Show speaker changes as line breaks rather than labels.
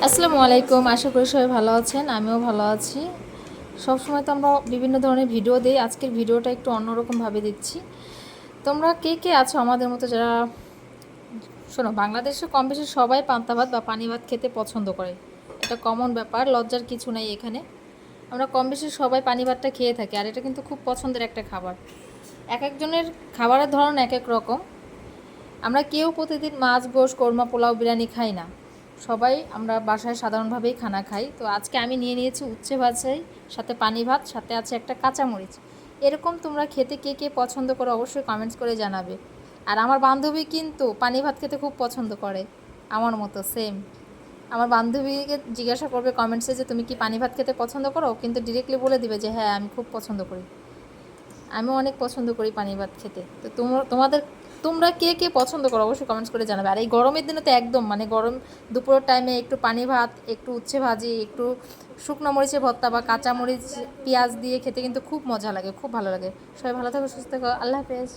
আসসালামু আলাইকুম, আশা করি সবাই ভালো আছেন। আমিও ভালো আছি। সবসময় তো আমরা বিভিন্ন ধরনের ভিডিও দিই, আজকের ভিডিওটা একটু অন্যরকমভাবে দিচ্ছি। তোমরা কে কে আছো আমাদের মতো যারা, শোনো, বাংলাদেশে কম বেশি সবাই পান্তা ভাত বা পানি ভাত খেতে পছন্দ করে। এটা কমন ব্যাপার, লজ্জার কিছু নাই এখানে। আমরা কম বেশি সবাই পানি ভাতটা খেয়ে থাকি, আর এটা কিন্তু খুব পছন্দের একটা খাবার। এক একজনের খাবারের ধরন এক এক রকম। আমরা কেউ প্রতিদিন মাছ, গোশ, কোরমা, পোলাও, বিরিয়ানি খাই না। সবাই আমরা বাসায় সাধারণভাবেই খানা খাই। তো আজকে আমি নিয়ে নিয়েছি উচ্ছে ভাজাই, সাথে পানি ভাত, সাথে আছে একটা কাঁচামরিচ। এরকম তোমরা খেতে কে কে পছন্দ করো অবশ্যই কমেন্টস করে জানাবে। আর আমার বান্ধবী কিন্তু পানি ভাত খেতে খুব পছন্দ করে, আমার মতো সেম। আমার বান্ধবীকে জিজ্ঞাসা করবে কমেন্টসে যে তুমি কি পানি ভাত খেতে পছন্দ করো, কিন্তু ডিরেক্টলি বলে দিবে যে হ্যাঁ আমি খুব পছন্দ করি। আমিও অনেক পছন্দ করি পানি ভাত খেতে। তো তোমরা কে কে পছন্দ করো অবশ্যই কমেন্টস করে জানাবে। আর এই গরমের দিনে তো একদম মানে গরম দুপুরের টাইমে একটু পানি ভাত, একটু উচ্ছে ভাজি, একটু শুকনো মরিচের ভর্তা বা কাঁচা মরিচ পেঁয়াজ দিয়ে খেতে কিন্তু খুব মজা লাগে, খুব ভালো লাগে। সবাই ভালো থাকো, সুস্থ থাকো, আল্লাহ হাফেজ।